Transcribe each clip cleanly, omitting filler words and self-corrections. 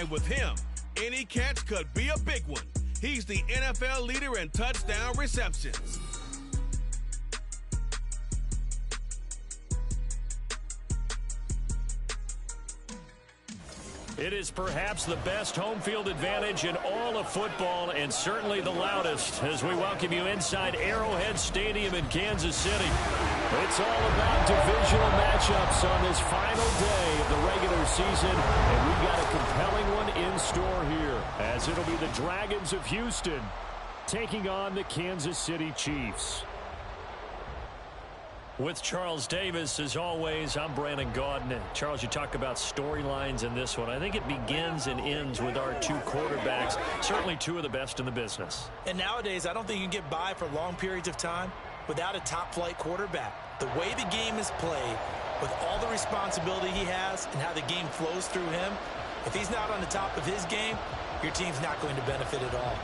And with him, any catch could be a big one. He's the NFL leader in touchdown receptions. It is perhaps the best home field advantage in all of football, and certainly the loudest, as we welcome you inside Arrowhead Stadium in Kansas City. It's all about divisional matchups on this final day of the regular season, and we've got a compelling one in store here, as it'll be the Dragons of Houston taking on the Kansas City Chiefs. With Charles Davis, as always, I'm Brandon Gaudin. Charles, you talk about storylines in this one. I think it begins and ends with our two quarterbacks, certainly two of the best in the business. And nowadays, I don't think you can get by for long periods of time without a top-flight quarterback. The way the game is played, with all the responsibility he has and how the game flows through him, if he's not on the top of his game, your team's not going to benefit at all.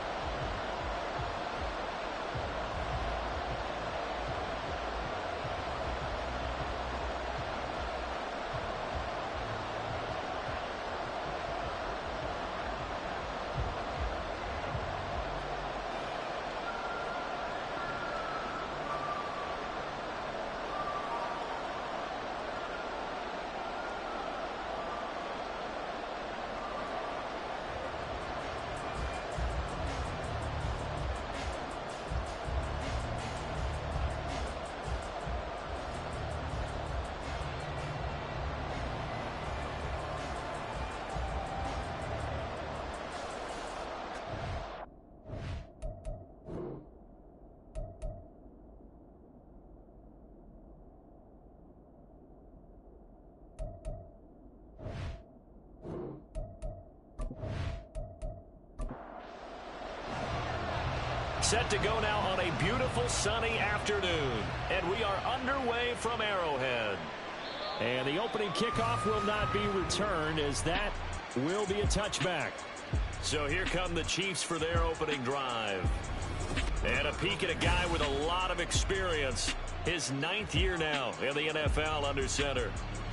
Set to go now on a beautiful sunny afternoon, and we are underway from Arrowhead. And the opening kickoff will not be returned, as that will be a touchback. So here come the Chiefs for their opening drive. And a peek at a guy with a lot of experience. His 9th year now in the NFL under center.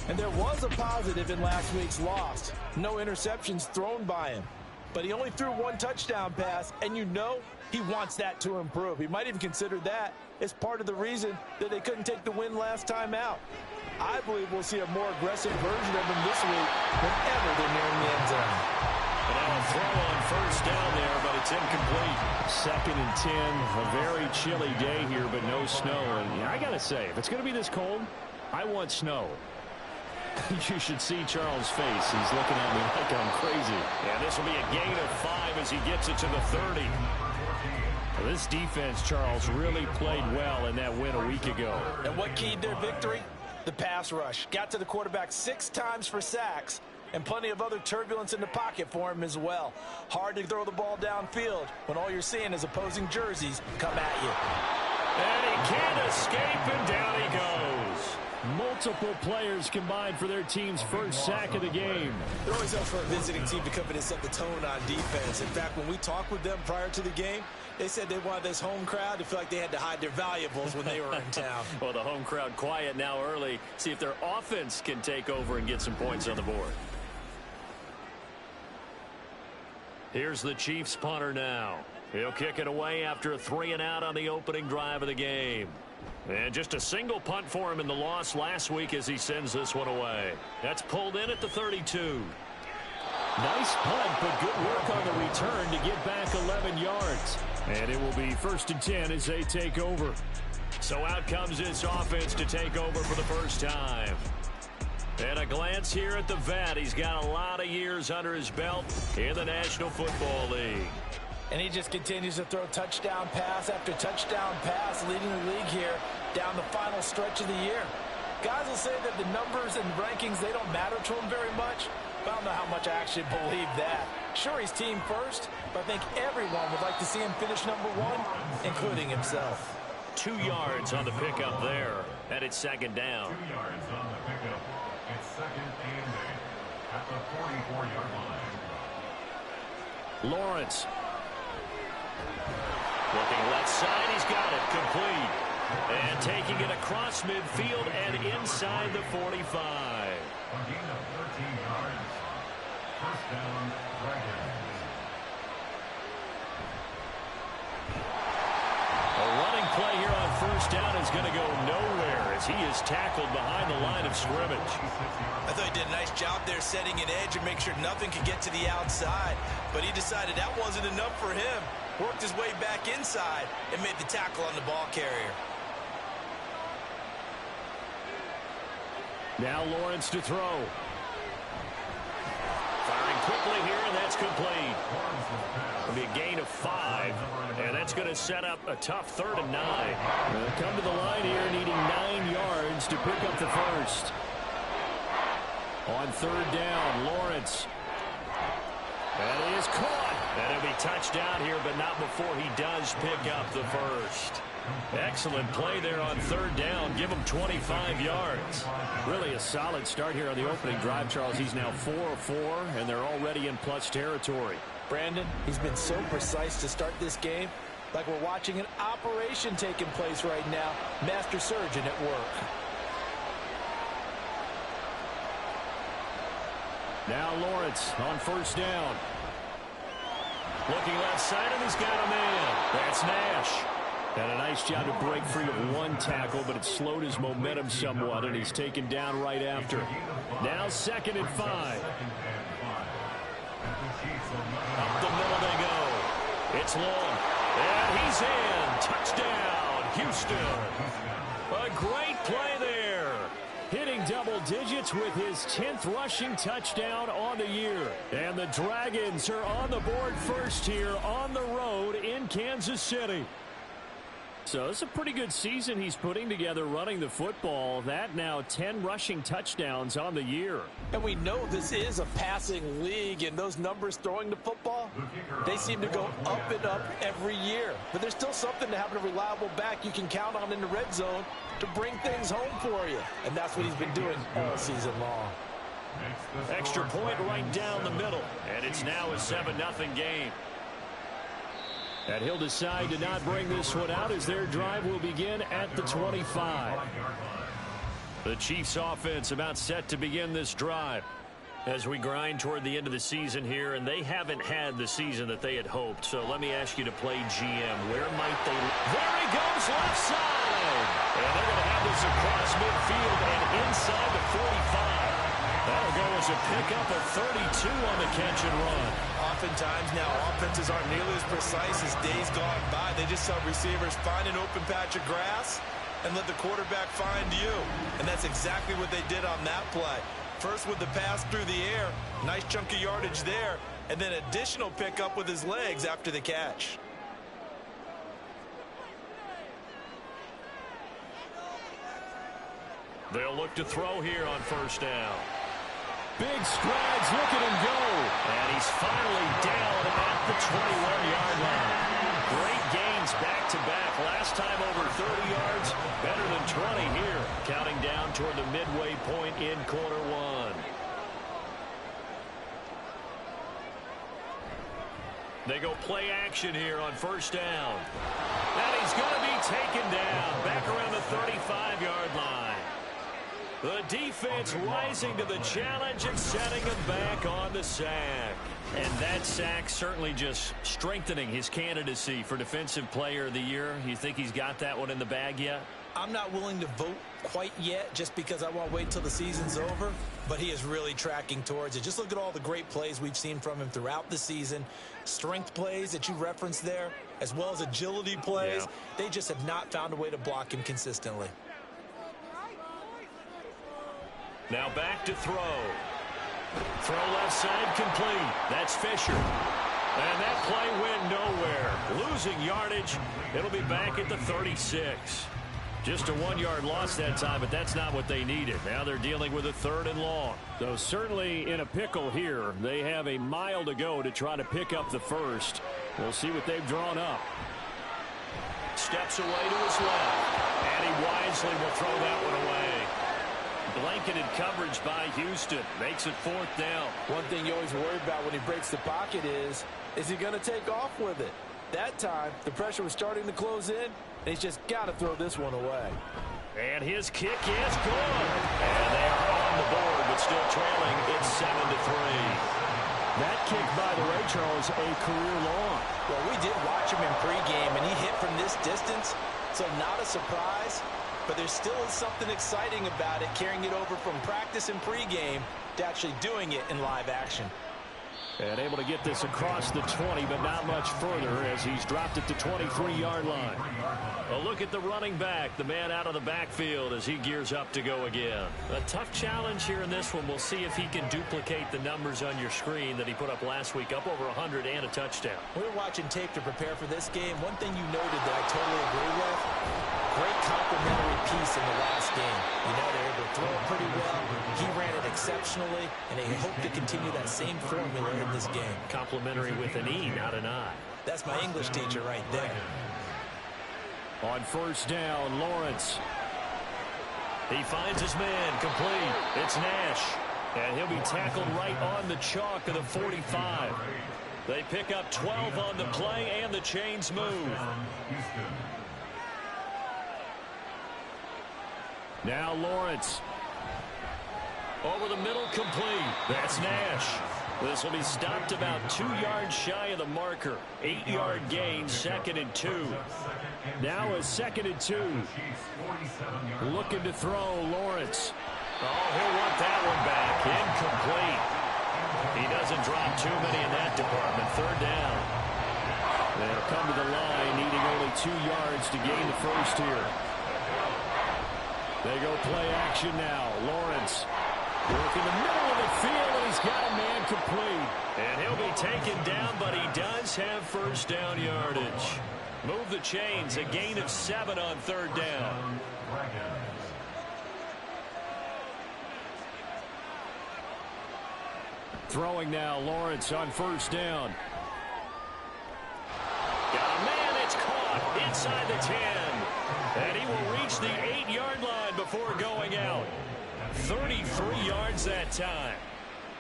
And there was a positive in last week's loss. No interceptions thrown by him. But he only threw one touchdown pass, and you know he wants that to improve. He might even consider that as part of the reason that they couldn't take the win last time out. I believe we'll see a more aggressive version of him this week whenever they're nearing the end zone. And now a throw on first down there, but it's incomplete. 2nd and 10, a very chilly day here, but no snow. And I got to say, if it's going to be this cold, I want snow. You should see Charles' face. He's looking at me like I'm crazy. Yeah, this will be a gain of 5 as he gets it to the 30. Well, this defense, Charles, really played well in that win a week ago. And what keyed their victory? The pass rush. Got to the quarterback 6 times for sacks, and plenty of other turbulence in the pocket for him as well. Hard to throw the ball downfield when all you're seeing is opposing jerseys come at you. And he can't escape, and down he goes. Multiple players combined for their team's first sack of the game. It always helps for a visiting team to come in and set the tone on defense. In fact, when we talked with them prior to the game, they said they wanted this home crowd to feel like they had to hide their valuables when they were in town. Well, the home crowd quiet now early. See if their offense can take over and get some points on the board. Here's the Chiefs punter now. He'll kick it away after a 3-and-out on the opening drive of the game. And just a single punt for him in the loss last week as he sends this one away. That's pulled in at the 32. Nice punt, but good work on the return to get back 11 yards. And it will be 1st and 10 as they take over. So out comes this offense to take over for the first time. And a glance here at the vet. He's got a lot of years under his belt in the National Football League. And he just continues to throw touchdown pass after touchdown pass, leading the league here down the final stretch of the year. Guys will say that the numbers and rankings, they don't matter to him very much. But I don't know how much I actually believe that. Sure, he's team first, but I think everyone would like to see him finish number 1, including himself. 2 yards on the pickup there, and it's 2nd down. 2 yards on the pickup. It's 2nd and 8 at the 44-yard line. Lawrence. Looking left side, he's got it, complete. And taking it across midfield and inside the 45. A gain of 13 yards. First down, Dragons. A running play here on first down is going to go nowhere as he is tackled behind the line of scrimmage. I thought he did a nice job there setting an edge and make sure nothing could get to the outside. But he decided that wasn't enough for him. Worked his way back inside and made the tackle on the ball carrier. Now Lawrence to throw. Firing quickly here, and that's complete. It'll be a gain of 5, and that's going to set up a tough 3rd and 9. They'll come to the line here needing 9 yards to pick up the first. On 3rd down, Lawrence. And he is caught. And it'll be touchdown here, but not before he does pick up the first. Excellent play there on 3rd down. Give him 25 yards. Really a solid start here on the opening drive, Charles. He's now 4 of 4, and they're already in plus territory. Brandon, he's been so precise to start this game, like we're watching an operation taking place right now. Master surgeon at work. Now Lawrence on 1st down. Looking left side, and he's got a man. That's Nash. And a nice job to break free of 1 tackle, but it slowed his momentum somewhat, and he's taken down right after. Now 2nd and 5. Up the middle they go. It's long. And he's in. Touchdown, Houston. A great play there. Hitting double digits with his 10th rushing touchdown on the year. And the Dragons are on the board first here on the road in Kansas City. So it's a pretty good season he's putting together running the football. That now 10 rushing touchdowns on the year. And we know this is a passing league, and those numbers throwing the football, they seem to go up and up every year. But there's still something to having a reliable back you can count on in the red zone to bring things home for you. And that's what he's been doing all season long. Extra point right down the middle. And it's now a 7-0 game. And he'll decide to not bring this one out as their drive will begin at the 25. The Chiefs offense about set to begin this drive as we grind toward the end of the season here, and they haven't had the season that they had hoped. So let me ask you to play GM. Where might they? There he goes, left side. And they're going to have this across midfield and inside the 45. That'll go as a pickup of 32 on the catch and run. Oftentimes now offenses aren't nearly as precise as days gone by. They just help receivers find an open patch of grass and let the quarterback find you. And that's exactly what they did on that play. First with the pass through the air, nice chunk of yardage there, and then additional pickup with his legs after the catch. They'll look to throw here on 1st down. Big strides, look at him go. And he's finally down at the 21-yard line. Great gains back-to-back. Last time over 30 yards, better than 20 here. Counting down toward the midway point in quarter 1. They go play action here on 1st down. And he's going to be taken down back around the 35-yard line. The defense rising to the challenge and setting him back on the sack. And that sack certainly just strengthening his candidacy for Defensive Player of the Year. You think he's got that one in the bag yet? I'm not willing to vote quite yet just because I want to wait till the season's over, but he is really tracking towards it. Just look at all the great plays we've seen from him throughout the season. Strength plays that you referenced there, as well as agility plays. Yeah. They just have not found a way to block him consistently. Now back to throw. Throw left side complete. That's Fisher. And that play went nowhere. Losing yardage. It'll be back at the 36. Just a 1-yard loss that time, but that's not what they needed. Now they're dealing with a 3rd and long. So certainly in a pickle here. They have a mile to go to try to pick up the first. We'll see what they've drawn up. Steps away to his left. And he wisely will throw that one away. Blanketed coverage by Houston. Makes it 4th down. One thing you always worry about when he breaks the pocket is he going to take off with it? That time, the pressure was starting to close in, and he's just got to throw this one away. And his kick is good. And they are on the board, but still trailing. It's 7-3. That kick, by the way, Charles, a career long. Well, we did watch him in pregame, and he hit from this distance, so not a surprise. But there still is something exciting about it, carrying it over from practice and pregame to actually doing it in live action. And able to get this across the 20, but not much further as he's dropped it to 23-yard line. A look at the running back, the man out of the backfield as he gears up to go again. A tough challenge here in this one. We'll see if he can duplicate the numbers on your screen that he put up last week, up over 100 and a touchdown. We were watching tape to prepare for this game. One thing you noted that I totally agree with, great complimentary piece in the last game. You know, they were able to throw it pretty well. He ran it exceptionally, and they hope to continue that same formula in this game. Complimentary with an E, not an I. That's my English teacher right there. On first down, Lawrence. He finds his man, complete. It's Nash. And he'll be tackled right on the chalk of the 45. They pick up 12 on the play, and the chains move. Now Lawrence. Over the middle, complete. That's Nash. This will be stopped about 2 yards shy of the marker. 8-yard gain, 2nd and 2. Now a 2nd and 2. Looking to throw, Lawrence. Oh, he'll want that one back. Incomplete. He doesn't drop too many in that department. 3rd down. They'll come to the line, needing only 2 yards to gain the first here. They go play action now. Lawrence working the middle of the field, and he's got a man complete. And he'll be taken down, but he does have first down yardage. Move the chains, a gain of 7 on 3rd down. Throwing now, Lawrence on first down. Got a man, it's caught inside the 10. And he will reach the 8-yard line before going out. 33 yards that time.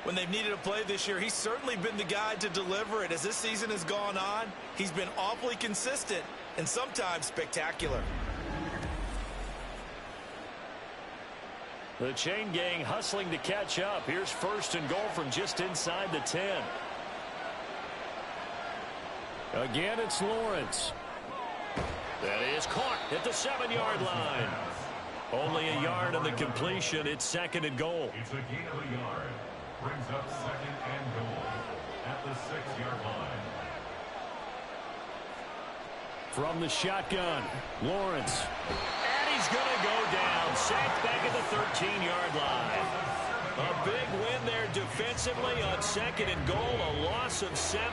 When they've needed a play this year, he's certainly been the guy to deliver it. As this season has gone on, he's been awfully consistent and sometimes spectacular. The chain gang hustling to catch up. Here's 1st and goal from just inside the 10. Again, it's Lawrence. That is caught at the 7-yard line. Only a yard on the completion. It's 2nd and goal. It's a gain of a yard. Brings up 2nd and goal at the 6-yard line. From the shotgun, Lawrence. And he's going to go down. Sacked back at the 13-yard line. A big win there defensively on 2nd and goal. A loss of 7,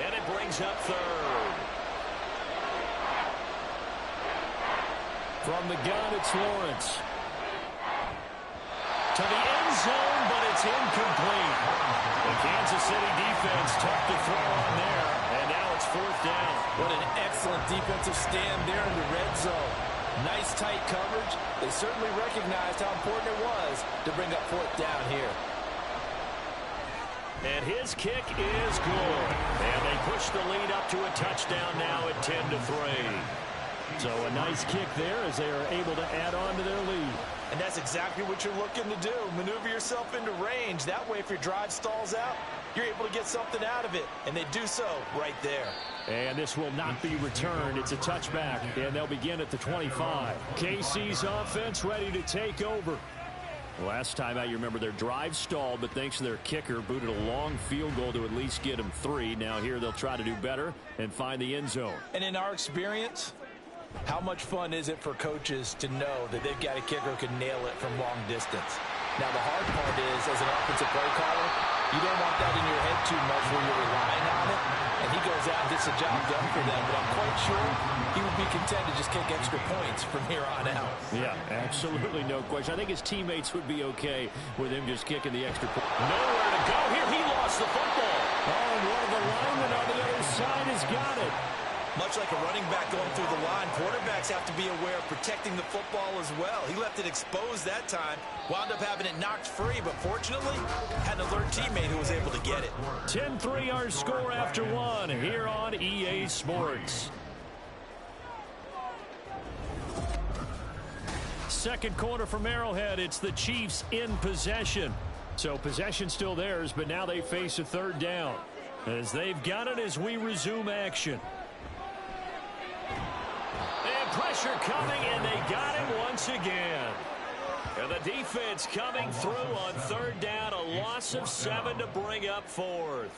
and it brings up 3rd. From the gun, it's Lawrence. To the end zone, but it's incomplete. The Kansas City defense tough to throw on there, and now it's 4th down. What an excellent defensive stand there in the red zone. Nice tight coverage. They certainly recognized how important it was to bring up 4th down here. And his kick is good. And they push the lead up to a touchdown now at 10-3. So a nice kick there as they are able to add on to their lead. And that's exactly what you're looking to do. Maneuver yourself into range. That way, if your drive stalls out, you're able to get something out of it. And they do so right there. And this will not be returned. It's a touchback, and they'll begin at the 25. KC's offense ready to take over. Last time out, you remember their drive stalled, but thanks to their kicker, booted a long field goal to at least get them 3. Now here they'll try to do better and find the end zone. And in our experience, how much fun is it for coaches to know that they've got a kicker who can nail it from long distance? Now, the hard part is, as an offensive play caller, you don't want that in your head too much where you're relying on it. And he goes out and gets the job done for them. But I'm quite sure he would be content to just kick extra points from here on out. Yeah, absolutely no question. I think his teammates would be okay with him just kicking the extra point. Nowhere to go here. He lost the football. Oh, and one of the linemen on the other side has got it. Much like a running back going through the line, quarterbacks have to be aware of protecting the football as well. He left it exposed that time, wound up having it knocked free, but fortunately had an alert teammate who was able to get it. 10-3 our score after 1 here on EA Sports. Second quarter from Arrowhead. It's the Chiefs in possession. So possession still theirs, but now they face a third down. As they've got it as we resume action. And pressure coming, and they got him once again. And the defense coming through on third down, a loss of 7 to bring up fourth.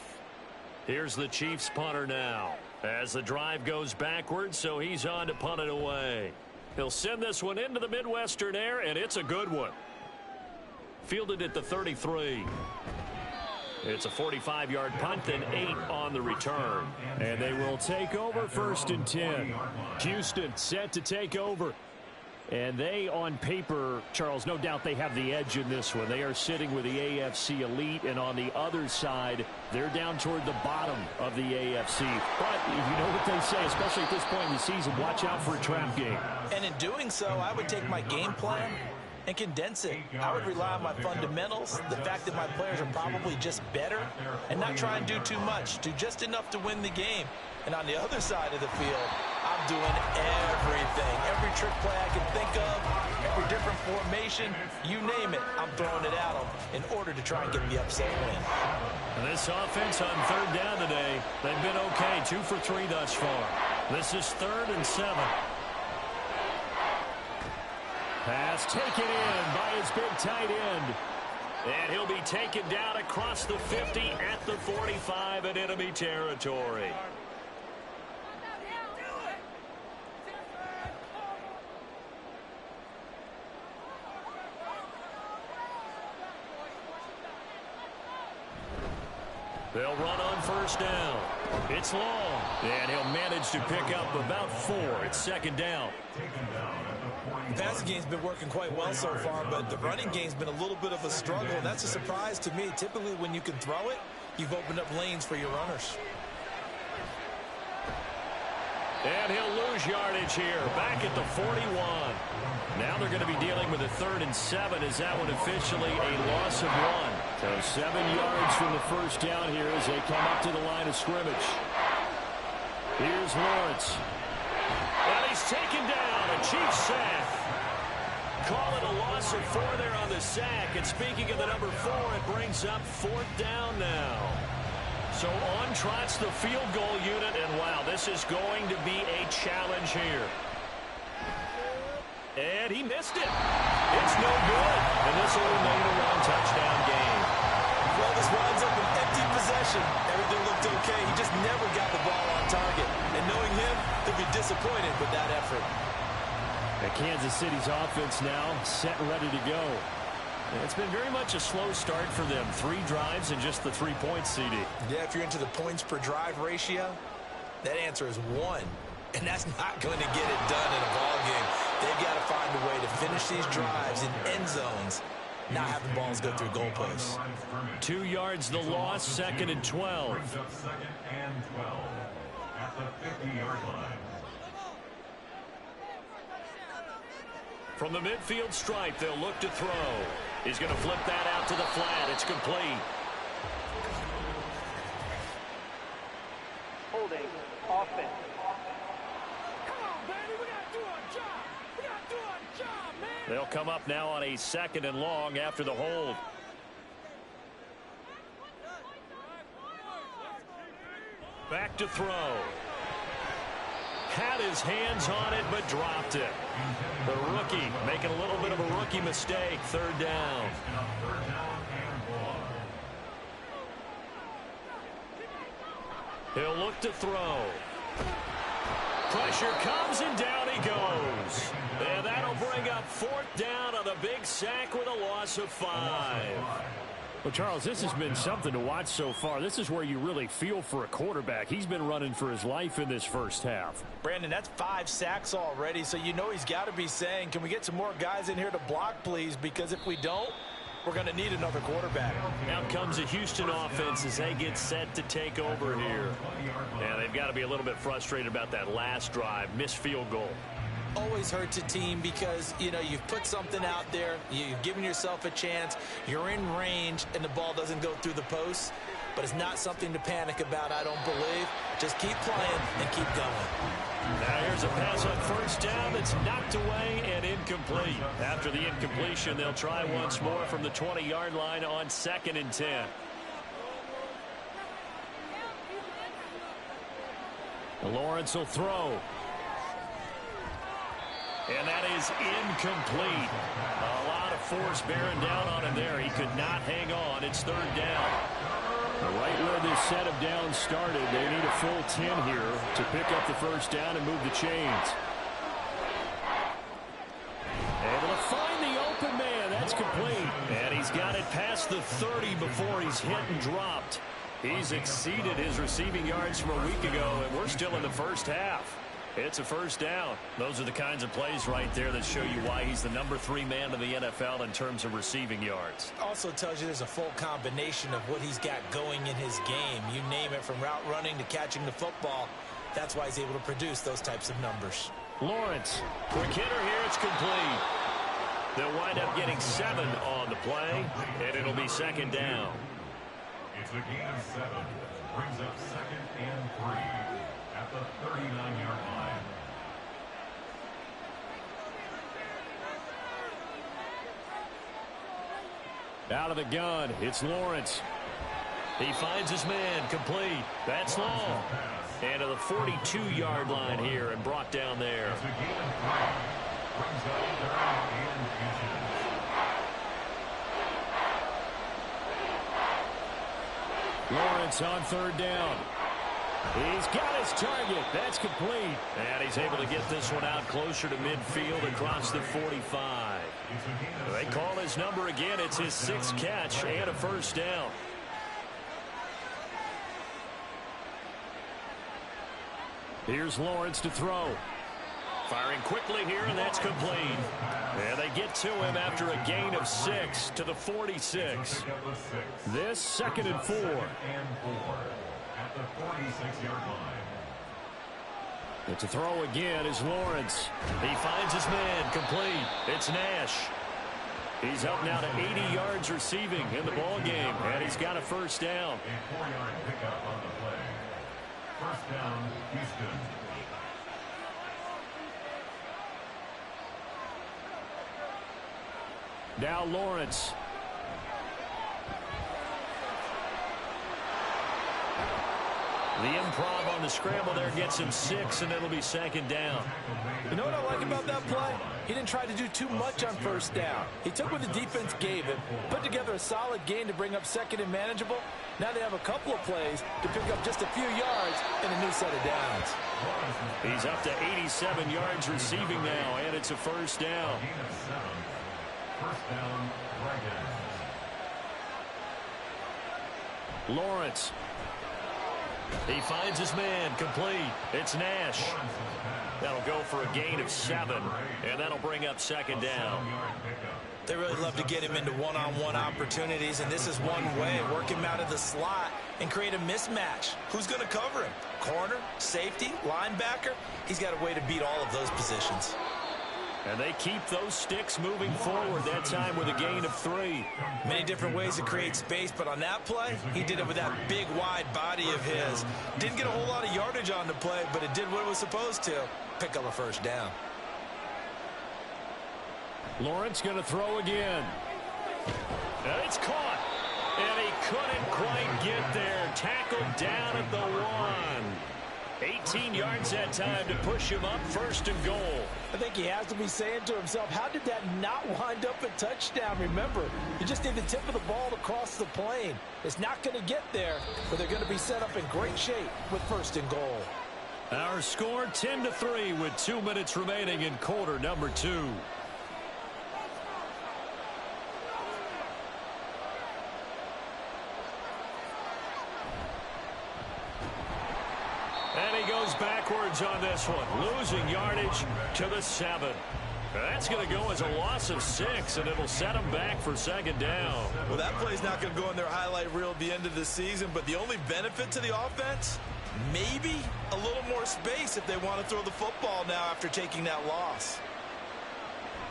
Here's the Chiefs punter now. As the drive goes backwards, so he's on to punt it away. He'll send this one into the Midwestern air, and it's a good one. Fielded at the 33. It's a 45-yard punt, then 8 on the return. And they will take over 1st and 10. Houston set to take over. And they, on paper, Charles, no doubt they have the edge in this one. They are sitting with the AFC elite, and on the other side, they're down toward the bottom of the AFC. But you know what they say, especially at this point in the season, watch out for a trap game. And in doing so, I would take my game plan and condense it. I would rely on my fundamentals, the fact that my players are probably just better, and not try and do too much, do just enough to win the game. And on the other side of the field, I'm doing everything. Every trick play I can think of, every different formation, you name it, I'm throwing it at them in order to try and get the upset win. And this offense on third down today, they've been okay, 2 for 3 thus far. This is 3rd and 7. Pass taken in by his big tight end. And he'll be taken down across the 50 at the 45 in enemy territory. They'll run on 1st down. It's long, and he'll manage to pick up about 4. It's 2nd down. The passing game's been working quite well so far, but the running game's been a little bit of a struggle, and that's a surprise to me. Typically, when you can throw it, you've opened up lanes for your runners. And he'll lose yardage here, back at the 41. Now they're going to be dealing with a 3rd and 7. Is that one officially a loss of 1? So 7 yards from the 1st down here as they come up to the line of scrimmage. Here's Lawrence. And he's taken down, a Chiefs sack. Call it a loss of 4 there on the sack. And speaking of the number 4, it brings up 4th down now. So on trots the field goal unit, and wow, this is going to be a challenge here. And he missed it. It's no good. And this will remain a 1-touchdown game. Well, this winds up an empty possession. Everything looked okay. He just never got the ball on target. And knowing him, he'll be disappointed with that effort. And Kansas City's offense now set and ready to go. It's been very much a slow start for them. 3 drives and just the 3 points, CD. Yeah, if you're into the points per drive ratio, that answer is 1. And that's not going to get it done in a ball game. They've got to find a way to finish these drives in end zones, not have the balls go through goalposts. 2 yards the loss, 2nd and 12. Second and 12 at the 50-yard line. From the midfield stripe, they'll look to throw. He's going to flip that out to the flat. It's complete. Holding offense. Come on, baby. We got to do our job. We got to do our job, man. They'll come up now on a 2nd and long after the hold. Back to throw. Had his hands on it, but dropped it. The rookie making a little bit of a rookie mistake. 3rd down. He'll look to throw. Pressure comes, and down he goes. And that'll bring up 4th down on the big sack with a loss of 5. Well, Charles, this has been something to watch so far. This is where you really feel for a quarterback. He's been running for his life in this first half. Brandon, that's 5 sacks already, so you know he's got to be saying, can we get some more guys in here to block, please? Because if we don't, we're going to need another quarterback. Out comes the Houston offense as they get set to take over here. Yeah, they've got to be a little bit frustrated about that last drive. Missed field goal. Always hurts a team because, you know, you've put something out there, you've given yourself a chance, you're in range, and the ball doesn't go through the post. but it's not something to panic about, I don't believe. Just keep playing and keep going. Now here's a pass on first down that's knocked away and incomplete. After the incompletion, they'll try once more from the 20-yard line on 2nd and 10. Lawrence will throw. And that is incomplete. A lot of force bearing down on him there. He could not hang on. It's 3rd down. Right where this set of downs started, they need a full 10 here to pick up the first down and move the chains. Able to find the open man. That's complete. And he's got it past the 30 before he's hit and dropped. He's exceeded his receiving yards from a week ago, and we're still in the first half. It's a first down. Those are the kinds of plays right there that show you why he's the number 3 man in the NFL in terms of receiving yards. Also tells you there's a full combination of what he's got going in his game. You name it, from route running to catching the football. That's why he's able to produce those types of numbers. Lawrence, quick hitter here. It's complete. They'll wind up getting 7 on the play, and it'll be 2nd down. It's a gain of 7. Brings up 2nd and 3 at the 39-yard line. Out of the gun, it's Lawrence. He finds his man, complete. That's long. And to the 42-yard line here and brought down there. It's a gain of 3. Brings up 3rd and inches. Lawrence on 3rd down. He's got his target. That's complete. And he's able to get this one out closer to midfield across the 45. They call his number again. It's his 6th catch and a first down. Here's Lawrence to throw. Firing quickly here, and that's complete. And they get to him after a gain of 6 to the 46. This 2nd and 4. At the 46-yard line. And to throw again is Lawrence. He finds his man, complete. It's Nash. He's up now to 80 yards receiving in the ball game, and he's got a first down. A 4-yard pickup on the play. First down, Houston. Now Lawrence. The improv on the scramble there gets him 6, and it'll be 2nd down. You know what I like about that play? He didn't try to do too much on first down. He took what the defense gave him, put together a solid gain to bring up 2nd and manageable. Now they have a couple of plays to pick up just a few yards and a new set of downs. He's up to 87 yards receiving now, and it's a first down. First down, Dragons. Lawrence. He finds his man, complete. It's Nash. That'll go for a gain of 7, and that'll bring up 2nd down. They really love to get him into one-on-one opportunities, and this is one way. Work him out of the slot and create a mismatch. Who's going to cover him? Corner, safety, linebacker? He's got a way to beat all of those positions. And they keep those sticks moving forward, that time with a gain of 3. Many different ways to create space, but on that play, he did it with that big, wide body of his. Didn't get a whole lot of yardage on the play, but it did what it was supposed to. Pick up a first down. Lawrence going to throw again. And it's caught. And he couldn't quite get there. Tackled down at the 1. 18 yards that time to push him up, 1st and goal. I think he has to be saying to himself, how did that not wind up a touchdown? Remember, you just need the tip of the ball to cross the plane. It's not going to get there, but they're going to be set up in great shape with 1st and goal. Our score 10-3 with 2 minutes remaining in quarter number 2. And he goes backwards on this one, losing yardage to the 7. That's going to go as a loss of 6, and it'll set him back for 2nd down. Well, that play's not going to go in their highlight reel at the end of the season, but the only benefit to the offense, maybe a little more space if they want to throw the football now after taking that loss.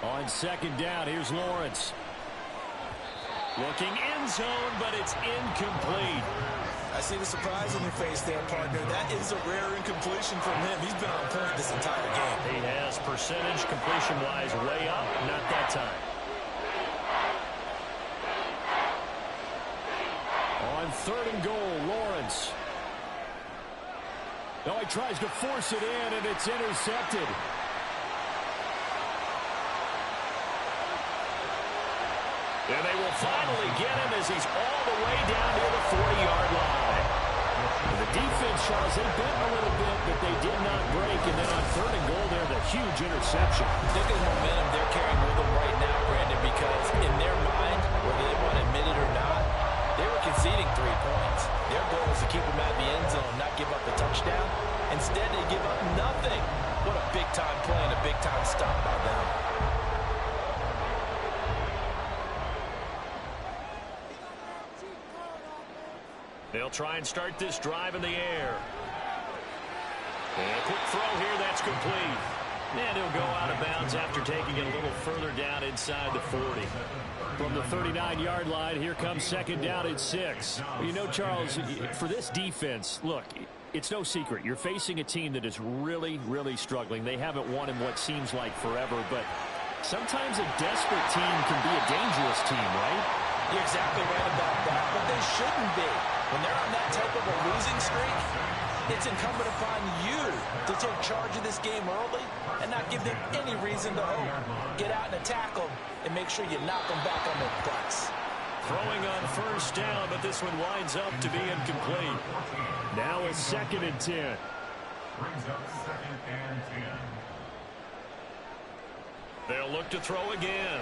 On 2nd down, here's Lawrence. Looking end zone, but it's incomplete. I see the surprise in your face there, partner. That is a rare incompletion from him. He's been on point this entire game. He has percentage completion-wise way up. Not that time. On 3rd and goal, Lawrence. No, he tries to force it in, and it's intercepted. And they will finally get him as he's all the way down near the 40-yard line. The defense, Charles, they bent a little bit, but they did not break. And then on 3rd and goal there, the huge interception. Look at the momentum they're carrying with them right now, Brandon, because in their mind, whether they want to admit it or not, they were conceding 3 points. Their goal was to keep them at the end zone, not give up a touchdown. Instead, they give up nothing. What a big-time play and a big-time stop by them. They'll try and start this drive in the air. And a quick throw here, that's complete. And he'll go out of bounds after taking it a little further down inside the 40. From the 39-yard line, here comes 2nd down and 6. You know, Charles, for this defense, look, it's no secret. You're facing a team that is really, really struggling. They haven't won in what seems like forever, but sometimes a desperate team can be a dangerous team, right? You're exactly right about that, but they shouldn't be. When they're on that type of a losing streak, it's incumbent upon you to take charge of this game early and not give them any reason to hope. Get out and attack them and make sure you knock them back on their butts. Throwing on 1st down, but this one winds up to be incomplete. Now it's 2nd and 10. Brings up 2nd and 10. They'll look to throw again.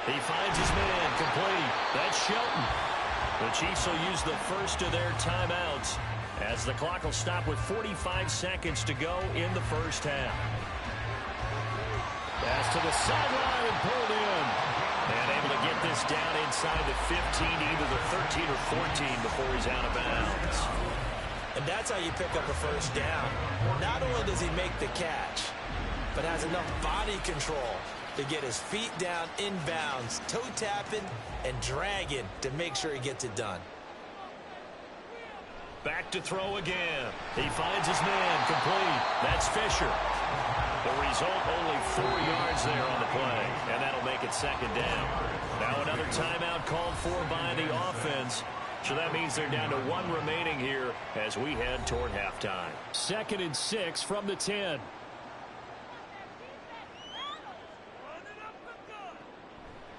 He finds his man, complete. That's Shelton. The Chiefs will use the first of their timeouts as the clock will stop with 45 seconds to go in the first half. Pass to the sideline and pulled in. And able to get this down inside the 15, either the 13 or 14 before he's out of bounds. And that's how you pick up a 1st down. Not only does he make the catch, but has enough body control to get his feet down inbounds, toe tapping and dragging to make sure he gets it done. Back to throw again. He finds his man, complete. That's Fisher. The result, only 4 yards there on the play, and that'll make it 2nd down. Now another timeout called for by the offense. So that means they're down to 1 remaining here as we head toward halftime. 2nd and 6 from the 10.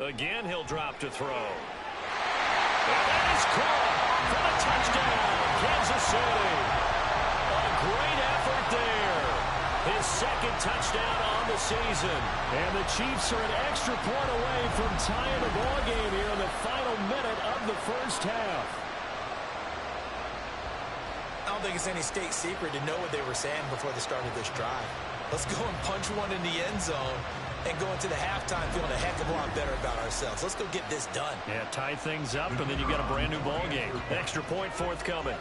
Again, he'll drop to throw. And that is caught for a touchdown, Kansas City. A great effort there. His 2nd touchdown on the season. And the Chiefs are an extra point away from tying the ball game here in the final minute of the first half. I don't think it's any state secret to know what they were saying before the start of this drive. Let's go and punch one in the end zone and go into the halftime feeling a heck of a lot better about ourselves. Let's go get this done. Yeah, tie things up, and then you got a brand new ball game. Extra point forthcoming.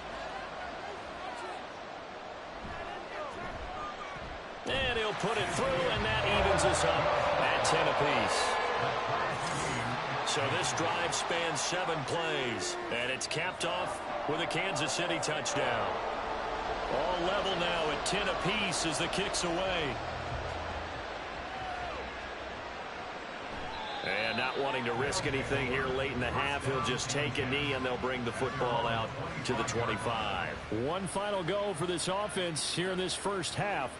And he'll put it through, and that evens us up at 10 apiece. So this drive spans 7 plays, and it's capped off with a Kansas City touchdown. All level now at 10 apiece as the kick's away. And not wanting to risk anything here late in the half, he'll just take a knee and they'll bring the football out to the 25. One final go for this offense here in this first half.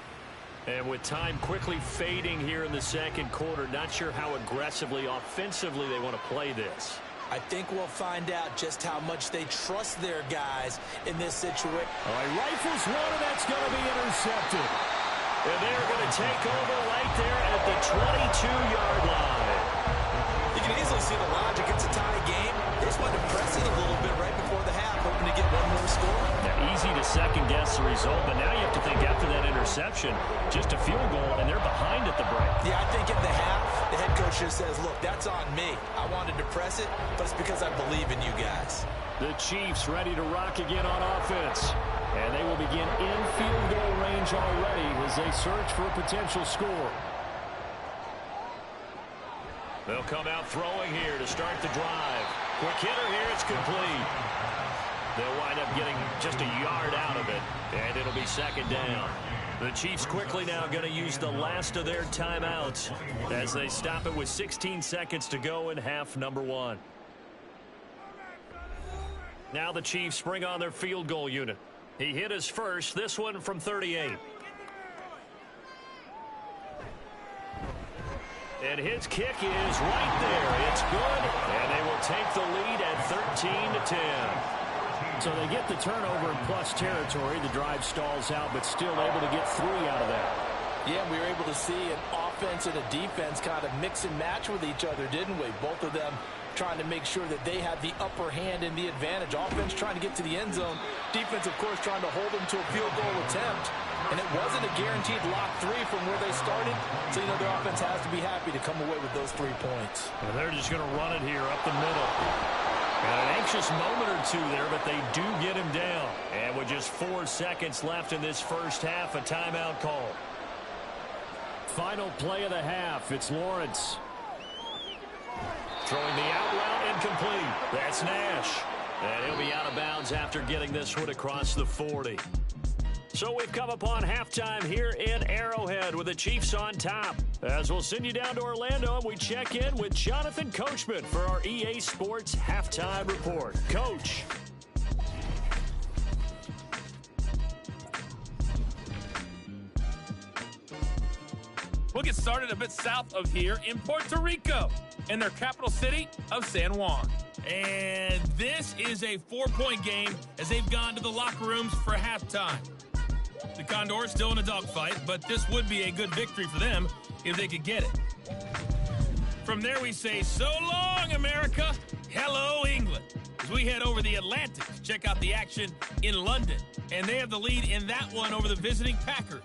And with time quickly fading here in the 2nd quarter, not sure how aggressively, offensively they want to play this. I think we'll find out just how much they trust their guys in this situation. All right, rifles one, and that's going to be intercepted. And they're going to take over right there at the 22-yard line. You can easily see the logic. It's a tie game. They just wanted to press it a little bit right before the half, hoping to get one more score. Now, easy to second-guess the result, but now you have to think after that interception, just a field goal, and they're behind at the break. Yeah, I think at the half, the head coach just says, look, that's on me. I wanted to press it, but it's because I believe in you guys. The Chiefs ready to rock again on offense. And they will begin in field goal range already as they search for a potential score. They'll come out throwing here to start the drive. Quick hitter here, it's complete. They'll wind up getting just a yard out of it, and it'll be second down. The Chiefs quickly now going to use the last of their timeouts as they stop it with 16 seconds to go in half number 1. Now the Chiefs bring on their field goal unit. He hit his first, this one from 38. And his kick is right there. It's good, and they will take the lead at 13-10. So they get the turnover in plus territory. The drive stalls out, but still able to get 3 out of that. Yeah, we were able to see an offense and a defense kind of mix and match with each other, didn't we? Both of them trying to make sure that they had the upper hand and the advantage. Offense trying to get to the end zone. Defense, of course, trying to hold them to a field goal attempt. And it wasn't a guaranteed lock 3 from where they started. So, you know, their offense has to be happy to come away with those 3 points. And they're just going to run it here up the middle. And an anxious moment or two there, but they do get him down. And with just 4 seconds left in this first half, a timeout call. Final play of the half. It's Lawrence. Throwing the out route incomplete. That's Nash. And he'll be out of bounds after getting this one across the 40. So we've come upon halftime here in Arrowhead with the Chiefs on top. As we'll send you down to Orlando, and we check in with Jonathan Coachman for our EA Sports Halftime Report. Coach. We'll get started a bit south of here in Puerto Rico, in their capital city of San Juan. And this is a 4-point game as they've gone to the locker rooms for halftime. The Condors still in a dogfight, but this would be a good victory for them if they could get it. From there we say, so long, America. Hello, England. As we head over the Atlantic to check out the action in London. And they have the lead in that one over the visiting Packers.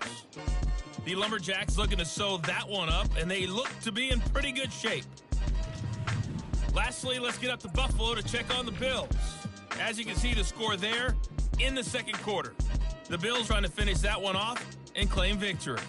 The Lumberjacks looking to sew that one up, and they look to be in pretty good shape. Lastly, let's get up to Buffalo to check on the Bills. As you can see, the score there in the second quarter. The Bills trying to finish that one off and claim victory.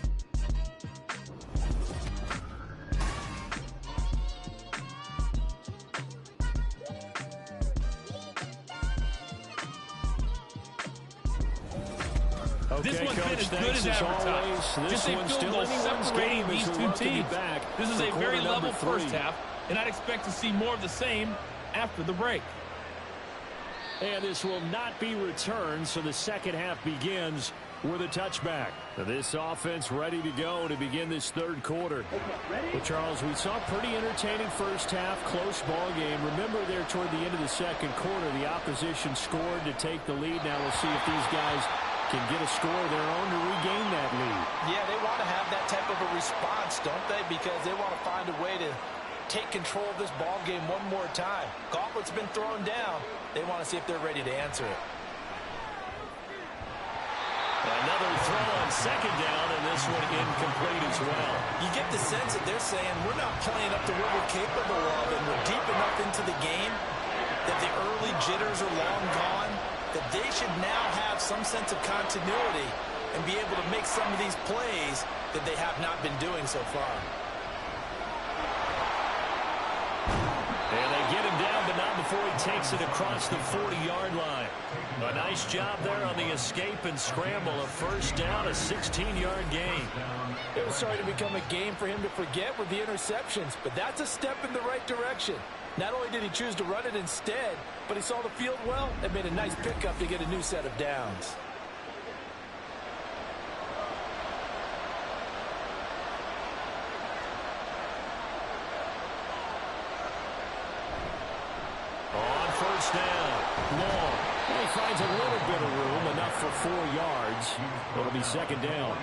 Okay, this one Coach, fit as good as advertised. Just a field goal separating these 2 teams. This is a very level first half, and I'd expect to see more of the same after the break. And this will not be returned, so the second half begins with a touchback. This offense ready to go to begin this third quarter. Well, Charles, we saw a pretty entertaining first half, close ball game. Remember there toward the end of the second quarter, the opposition scored to take the lead. Now we'll see if these guys can get a score of their own to regain that lead. Yeah, they want to have that type of a response, don't they? Because they want to find a way to take control of this ball game one more time. Gauntlet's been thrown down. They want to see if they're ready to answer it. Another throw on second down, and this one incomplete as well. You get the sense that they're saying we're not playing up to what we're capable of, and we're deep enough into the game that the early jitters are long gone, that they should now have some sense of continuity and be able to make some of these plays that they have not been doing so far. And they get him down, but not before he takes it across the 40-yard line. A nice job there on the escape and scramble. A first down, a 16-yard gain. It was starting to become a game for him to forget with the interceptions, but that's a step in the right direction. Not only did he choose to run it instead, but he saw the field well and made a nice pickup to get a new set of downs. On first down, long. He finds a little bit of room, enough for 4 yards. It'll be second down.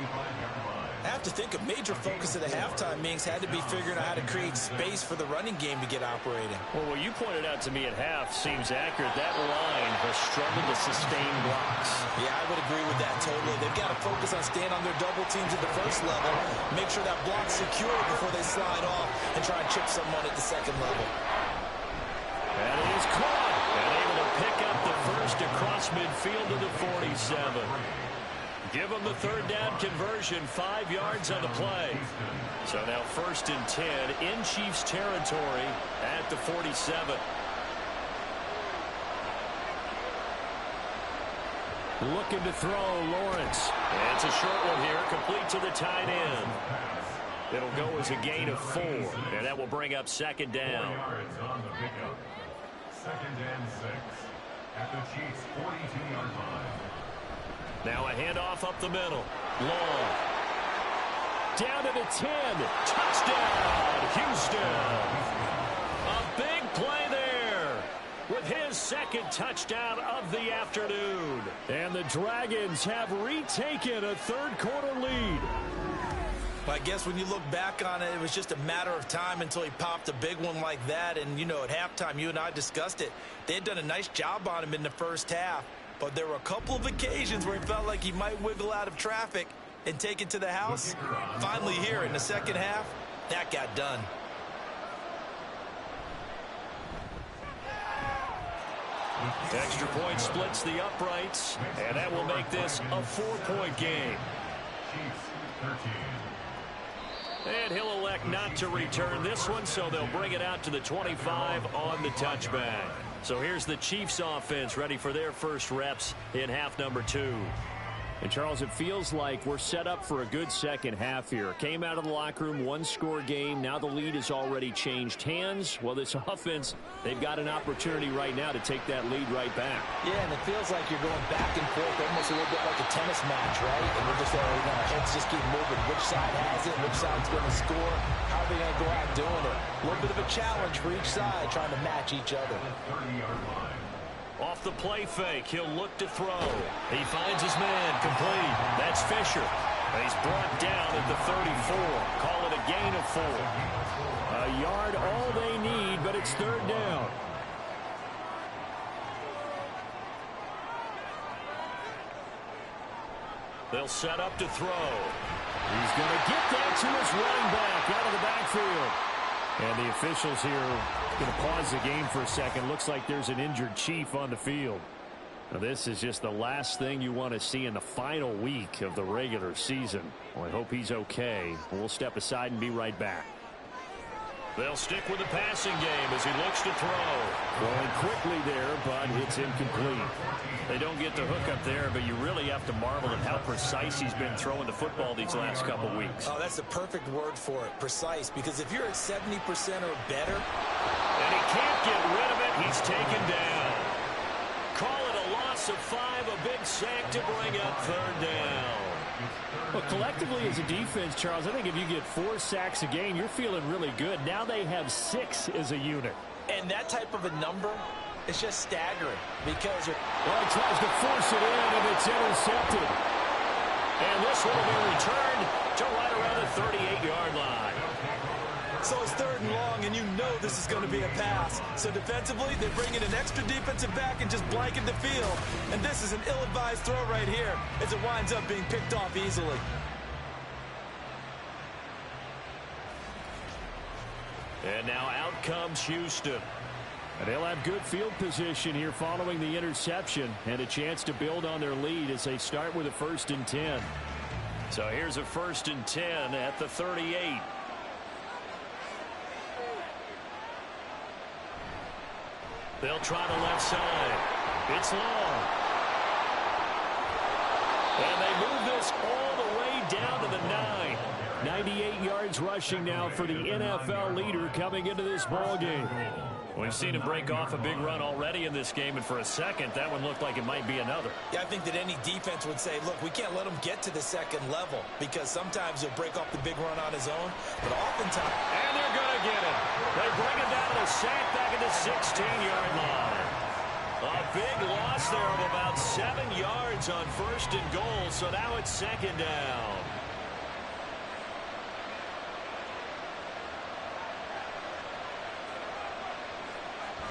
I have to think a major focus of the halftime meetings had to be figuring out how to create space for the running game to get operating. Well, what you pointed out to me at half seems accurate. That line has struggled to sustain blocks. Yeah, I would agree with that totally. They've got to focus on staying on their double teams at the first level, make sure that block's secure before they slide off and try and chip someone at the second level. And it is caught. And able to pick up the first across midfield to the 47. Give them the third down conversion, 5 yards on the play. So now first and 10 in Chiefs territory at the 47. Looking to throw, Lawrence. And it's a short one here, complete to the tight end. It'll go as a gain of 4, and that will bring up second down. 4 yards on the pickup. Second and 6 at the Chiefs' 42-yard line. Now a handoff up the middle. Long. Down to the 10. Touchdown, Houston. A big play there with his second touchdown of the afternoon. And the Dragons have retaken a third-quarter lead. I guess when you look back on it, it was just a matter of time until he popped a big one like that. And, you know, at halftime, you and I discussed it. They had done a nice job on him in the first half. But there were a couple of occasions where he felt like he might wiggle out of traffic and take it to the house. Finally here in the second half, that got done. Extra point splits the uprights, and that will make this a 4-point game. Chiefs 13. And he'll elect not to return this one, so they'll bring it out to the 25 on the touchback. So here's the Chiefs offense ready for their first reps in half number 2. And, Charles, it feels like we're set up for a good second half here. Came out of the locker room, one-score game. Now the lead has already changed hands. Well, this offense, they've got an opportunity right now to take that lead right back. Yeah, and it feels like you're going back and forth, almost a little bit like a tennis match, right? And we're just, our heads just keep moving. Which side has it? Which side's going to score? How are they going to go out doing it? A little bit of a challenge for each side, trying to match each other. 30-yard line. Off the play fake, he'll look to throw. He finds his man, complete. That's Fisher. He's brought down at the 34. Call it a gain of 4. A yard all they need, but it's third down. They'll set up to throw. He's going to get that to his running back out of the backfield. And the officials here going to pause the game for a second. Looks like there's an injured Chief on the field. Now, this is just the last thing you want to see in the final week of the regular season. Well, I hope he's okay. We'll step aside and be right back. They'll stick with the passing game as he looks to throw. Going quickly there, but it's incomplete. They don't get the hook up there, but you really have to marvel at how precise he's been throwing the football these last couple weeks. Oh, that's the perfect word for it, precise, because if you're at 70% or better, and he can't get rid of it, he's taken down. Call it a loss of 5, a big sack to bring up third down. Well, collectively as a defense, Charles, I think if you get 4 sacks a game, you're feeling really good. Now they have 6 as a unit. And that type of a number is just staggering because well, he tries to force it in, and it's intercepted. And this one will be returned to right around the 38-yard line. So it's third and long, and you know this is going to be a pass. So defensively, they bring in an extra defensive back and just blanket the field. And this is an ill-advised throw right here as it winds up being picked off easily. And now out comes Houston. And they'll have good field position here following the interception and a chance to build on their lead as they start with a 1st and 10. So here's a 1st and 10 at the 38. They'll try the left side. It's long. And they move this all the way down to the 9. 98 yards rushing now for the NFL leader coming into this ball game. We've seen him break off a big run already in this game, and for a second, that one looked like it might be another. Yeah, I think that any defense would say, look, we can't let him get to the second level because sometimes he'll break off the big run on his own, but oftentimes... And they're going to get him. They bring him down to a sack back at the 16-yard line. A big loss there of about 7 yards on 1st and goal, so now it's 2nd down.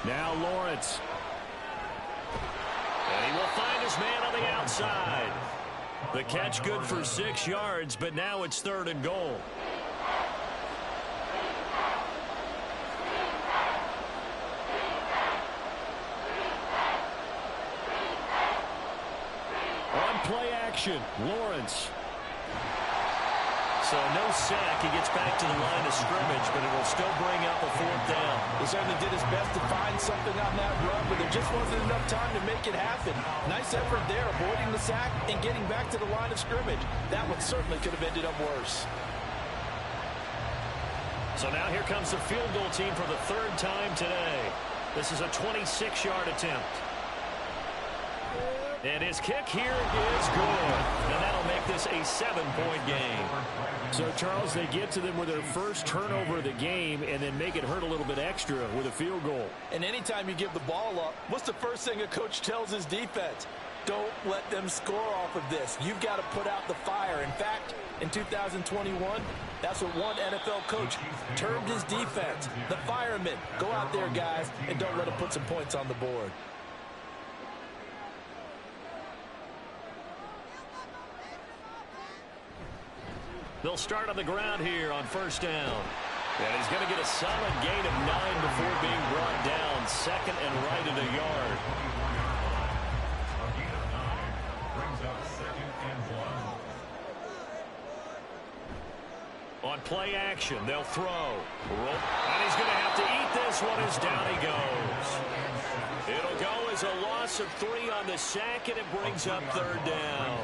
Now Lawrence. And he will find his man on the outside. The catch good for 6 yards, but now it's 3rd and goal. On play action, Lawrence. So no sack. He gets back to the line of scrimmage, but it'll still bring up a 4th down. He certainly did his best to find something on that run, but there just wasn't enough time to make it happen. Nice effort there, avoiding the sack and getting back to the line of scrimmage. That one certainly could have ended up worse. So now here comes the field goal team for the 3rd time today. This is a 26-yard attempt. And his kick here is good. And that'll make this a 7-point game. So, Charles, they get to them with their first turnover of the game and then make it hurt a little bit extra with a field goal. And anytime you give the ball up, what's the first thing a coach tells his defense? Don't let them score off of this. You've got to put out the fire. In fact, in 2021, that's what one NFL coach termed his defense. The firemen. Go out there, guys, and don't let them put some points on the board. They'll start on the ground here on 1st down. And he's going to get a solid gain of 9 before being brought down. 2nd and right at a yard. A gain of 9 brings up 2nd and 1. On play action, they'll throw. And he's going to have to eat this one as down he goes. It'll go as a loss of 3 on the sack, and it brings up 3rd down.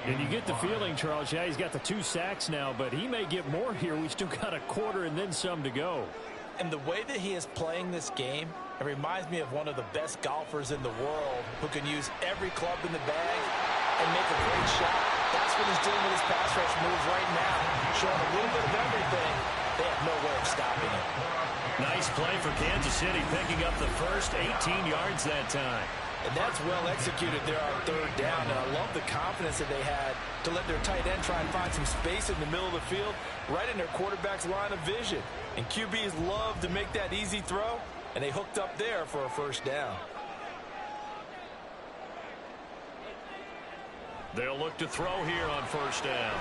And you get the feeling, Charles, yeah, he's got the 2 sacks now, but he may get more here. We still got a quarter and then some to go. And the way that he is playing this game, it reminds me of one of the best golfers in the world who can use every club in the bag and make a great shot. That's what he's doing with his pass rush moves right now. Showing a little bit of everything. They have no way of stopping him. Nice play for Kansas City, picking up the first 18 yards that time. And that's well executed there on 3rd down. And I love the confidence that they had to let their tight end try and find some space in the middle of the field, right in their quarterback's line of vision. And QBs love to make that easy throw, and they hooked up there for a 1st down. They'll look to throw here on 1st down.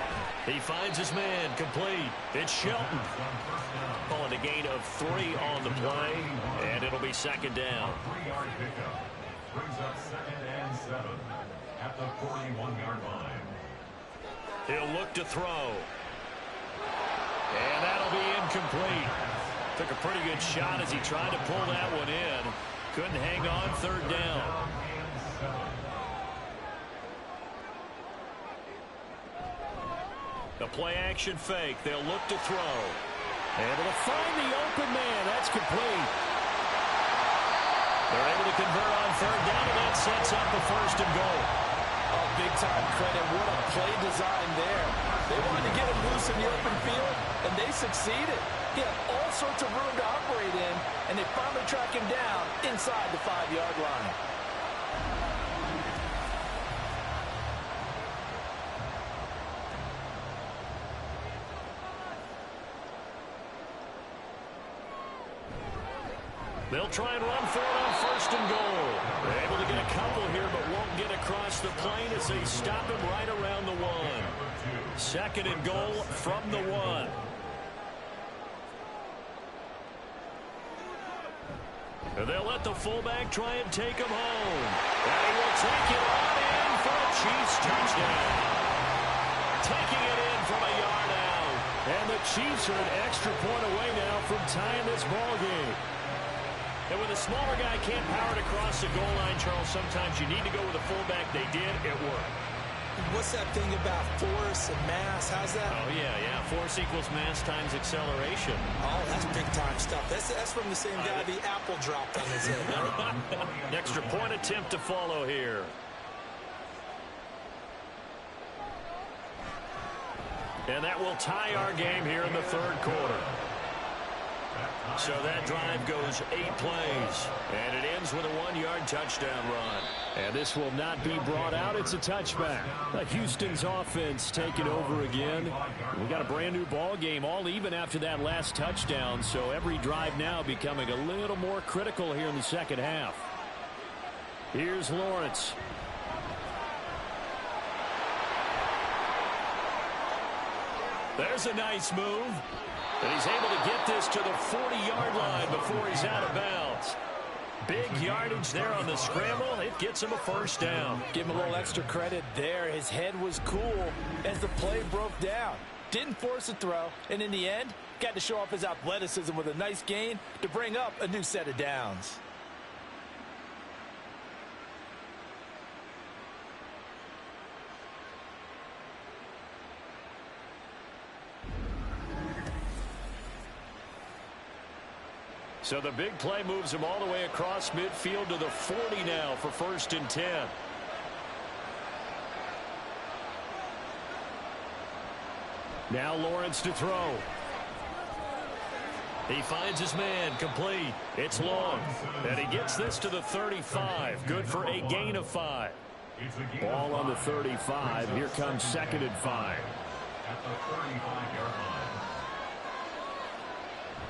He finds his man, complete. It's Shelton. Calling a gain of 3 on the play, and it'll be 2nd down. 3-yard pickup brings up 2nd and 7 at the 41-yard line. He'll look to throw. And that'll be incomplete. Took a pretty good shot as he tried to pull that one in. Couldn't hang on 3rd down. The play action fake. They'll look to throw. Able to find the open man. That's complete. They're able to convert on 3rd down, and that sets up a 1st and goal. Oh, big-time credit. What a play design there. They wanted to get him loose in the open field, and they succeeded. He had all sorts of room to operate in, and they finally track him down inside the 5-yard line. They'll try and run for it on 1st and goal. They're able to get a couple here, but won't get across the plane as they stop him right around the 1. 2nd and goal from the 1. And they'll let the fullback try and take him home. And he will take it on in for a Chiefs touchdown. Taking it in from a yard out. And the Chiefs are an extra point away now from tying this ball game. And when the smaller guy can't power it across the goal line, Charles, sometimes you need to go with a fullback. They did. It worked. What's that thing about force and mass? How's that? Oh, yeah. Force equals mass times acceleration. Oh, that's big-time stuff. That's from the same guy the apple dropped on his head, right? Extra point attempt to follow here. And that will tie our game here in the 3rd quarter. So that drive goes 8 plays, and it ends with a 1-yard touchdown run. And this will not be brought out. It's a touchback. Houston's offense taking over again. We got a brand new ball game, all even after that last touchdown. So every drive now becoming a little more critical here in the 2nd half. Here's Lawrence. There's a nice move. And he's able to get this to the 40-yard line before he's out of bounds. Big yardage there on the scramble. It gets him a 1st down. Give him a little extra credit there. His head was cool as the play broke down. didn't force a throw, and in the end, got to show off his athleticism with a nice gain to bring up a new set of downs. So the big play moves him all the way across midfield to the 40 now for 1st and 10. Now Lawrence to throw. He finds his man, complete. It's long, and he gets this to the 35. Good for a gain of 5. Ball on the 35. Here comes 2nd and 5. At the 35-yard line.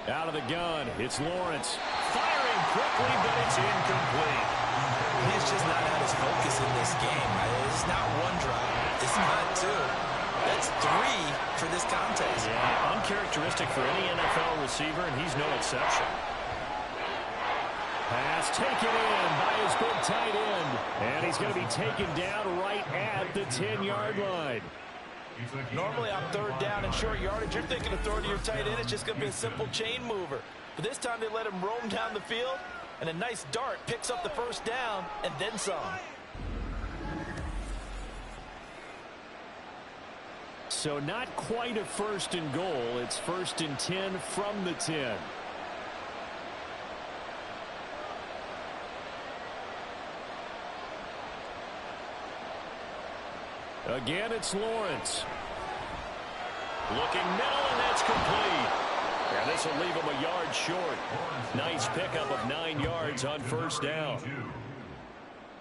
Out of the gun, it's Lawrence. Firing quickly, but it's incomplete. He's just not at his focus in this game. It's not one drop. It's not two. That's 3 for this contest. Yeah, uncharacteristic for any NFL receiver, and he's no exception. Pass taken in by his big tight end. And he's going to be taken down right at the 10-yard line. Normally on 3rd down and short yardage, you're thinking of throwing to your tight end. It's just going to be a simple chain mover. But this time they let him roam down the field, and a nice dart picks up the 1st down and then some. So not quite a 1st and goal. It's 1st and 10 from the 10. Again, it's Lawrence. Looking middle, and that's complete. And this will leave him a yard short. Nice pickup of 9 yards on 1st down.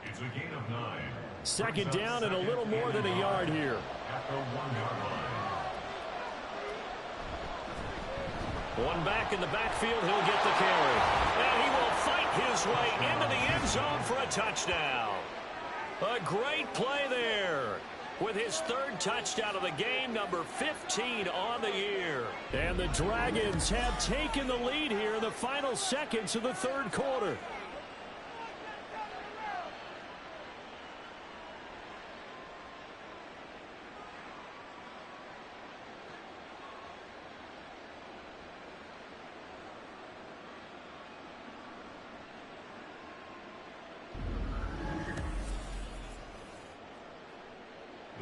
It's a gain of 9. 2nd down and a little more than a yard here. At the 1-yard line. One back in the backfield, he'll get the carry. And he will fight his way into the end zone for a touchdown. A great play there. With his 3rd touchdown of the game, number 15 on the year. And the Dragons have taken the lead here in the final seconds of the 3rd quarter.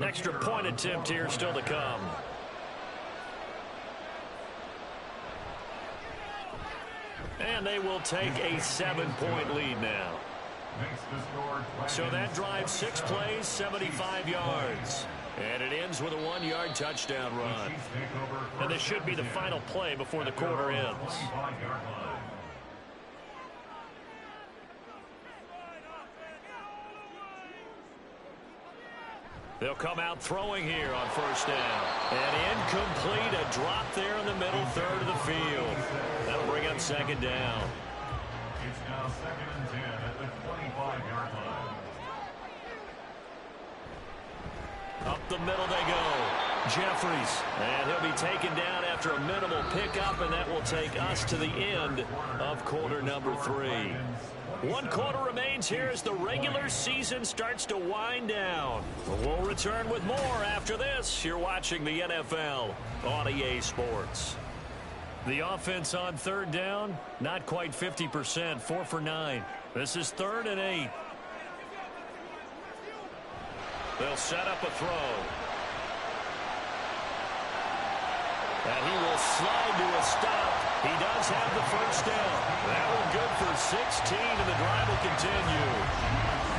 Extra point attempt here still to come. And they will take a 7-point lead now. So that drives 6 plays, 75 yards. And it ends with a 1-yard touchdown run. And this should be the final play before the quarter ends. They'll come out throwing here on 1st down. And incomplete, a drop there in the middle 3rd of the field. That'll bring up 2nd down. It's now 2nd and 10 at the 25-yard line. Up the middle they go. Jeffries. And he'll be taken down after a minimal pickup, and that will take us to the end of quarter number 3. 1 quarter remains here as the regular season starts to wind down. We'll return with more after this. You're watching the NFL on EA Sports. The offense on 3rd down, not quite 50%, 4 for 9. This is 3rd and 8. They'll set up a throw. And he will slide to a stop. He does have the 1st down. That one good for 16, and the drive will continue.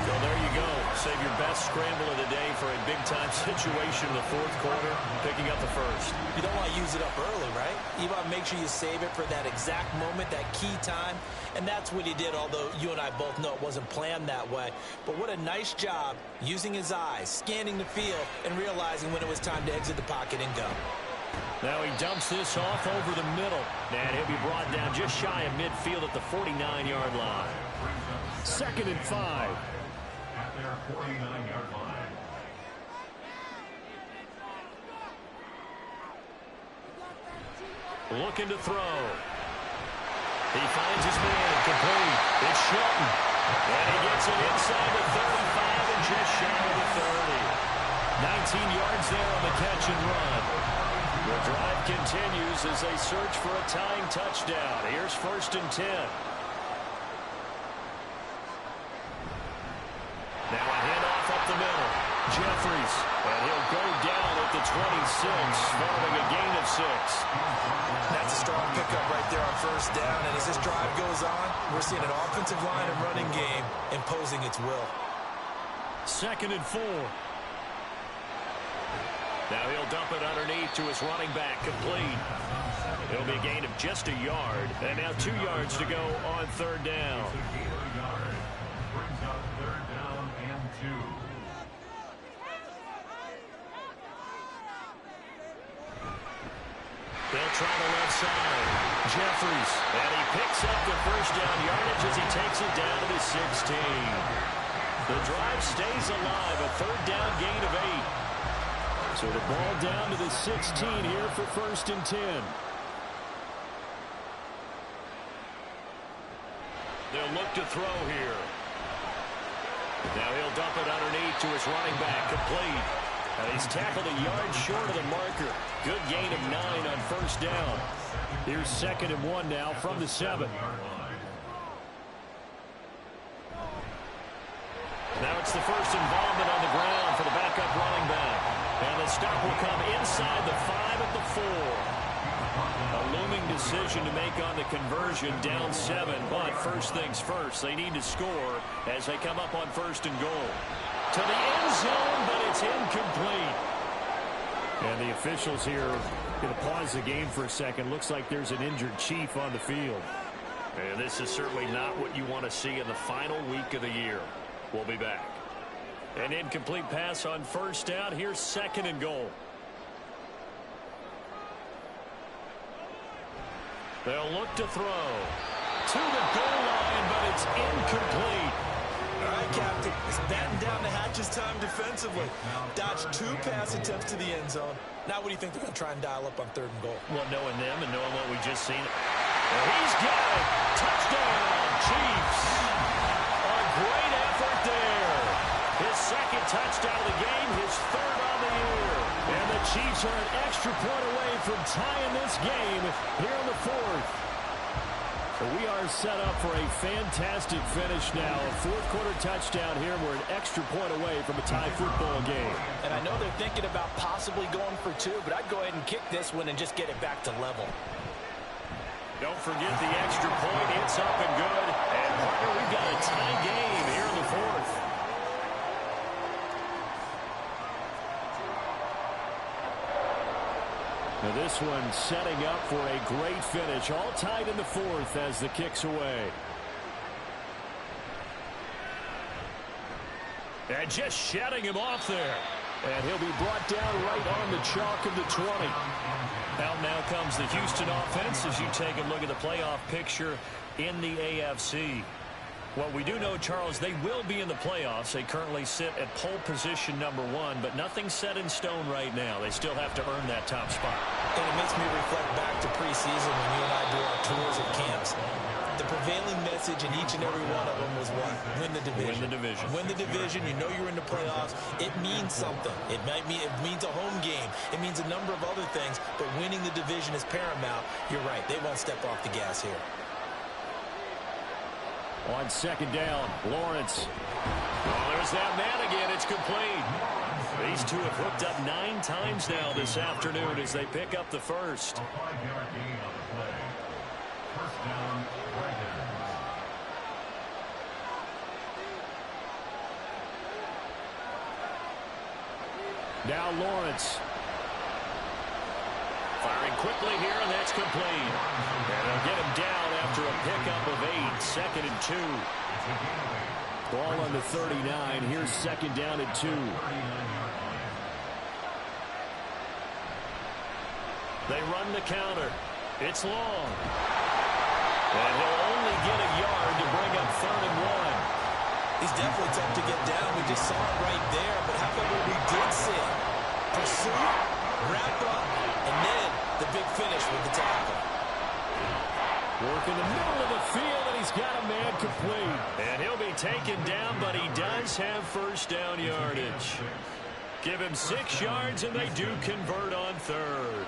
So there you go. Save your best scramble of the day for a big-time situation in the 4th quarter, picking up the 1st. You don't want to use it up early, right? You want to make sure you save it for that exact moment, that key time. And that's what he did, although you and I both know it wasn't planned that way. But what a nice job using his eyes, scanning the field, and realizing when it was time to exit the pocket and go. Now he dumps this off over the middle. And he'll be brought down just shy of midfield at the 49-yard line. 2nd and 5. At their 49-yard line. Looking to throw. He finds his man, complete. It's Shelton. And he gets it inside the 35 and just shy of the 30. 19 yards there on the catch and run. The drive continues as they search for a tying touchdown. Here's 1st and 10. Now a handoff up the middle. Jeffries, and he'll go down at the 26, following a gain of 6. That's a strong pickup right there on 1st down, and as this drive goes on, we're seeing an offensive line and running game imposing its will. 2nd and 4. Now he'll dump it underneath to his running back, complete. It'll be a gain of just a yard, and now 2 yards to go on 3rd down. Brings up 3rd down and 2. They'll try the left side. Jeffries, and he picks up the 1st down yardage as he takes it down to the 16. The drive stays alive, a 3rd down gain of 8. So the ball down to the 16 here for 1st and 10. They'll look to throw here. Now he'll dump it underneath to his running back, complete. And he's tackled a yard short of the marker. Good gain of 9 on 1st down. Here's 2nd and 1 now from the 7. Now it's the first involvement on the ground for the backup running back. And the stop will come inside the 5 at the 4. A looming decision to make on the conversion, down 7. But first things first, they need to score as they come up on 1st and goal. To the end zone, but it's incomplete. And the officials here going to pause the game for a second. Looks like there's an injured Chief on the field. And this is certainly not what you want to see in the final week of the year. We'll be back. An incomplete pass on 1st down. Here's 2nd and goal. They'll look to throw to the goal line, but it's incomplete. All right, Captain. It's batten down the hatches time defensively. Dodged 2 pass attempts to the end zone. Now what do you think they're going to try and dial up on 3rd and goal? Well, knowing them and knowing what we just seen. And he's got it. Touchdown, Chiefs. A great effort there. His 2nd touchdown of the game, his 3rd on the year. And the Chiefs are an extra point away from tying this game here in the 4th. We are set up for a fantastic finish now. A 4th quarter touchdown here. We're an extra point away from a tie football game. And I know they're thinking about possibly going for 2, but I'd go ahead and kick this one and just get it back to level. Don't forget the extra point. It's up and good. And partner, we've got a tie game here in the 4th. Now this one setting up for a great finish. All tied in the 4th as the kick's away. And just shutting him off there. And he'll be brought down right on the chalk of the 20. Out now comes the Houston offense as you take a look at the playoff picture in the AFC. Well, we do know, Charles, they will be in the playoffs. They currently sit at pole position number 1, but nothing's set in stone right now. They still have to earn that top spot. And it makes me reflect back to preseason when you and I do our tours of camps. The prevailing message in each and every one of them was what? Win the division. Win the division. Win the division. You know you're in the playoffs. It means something. It means a home game. It means a number of other things, but winning the division is paramount. You're right. They won't step off the gas here. On 2nd down, Lawrence. Oh, there's that man again. It's complete. These two have hooked up 9 times now this afternoon as they pick up the 1st. A 5-yard gain on the play. 1st down, Dragons. Now Lawrence. Firing quickly here, and that's complete. And they'll get him down after a pickup of 8. 2nd and 2. Ball on the 39. Here's 2nd down and 2. They run the counter. It's long. And he'll only get a yard to bring up 3rd and 1. He's definitely tough to get down. We just saw it right there. But how about what we did see? Pursuit, wrap up, and then the big finish with the tackle. Work in the middle of the field, and he's got a man complete. And he'll be taken down, but he does have 1st down yardage. Give him 6 yards, and they do convert on 3rd.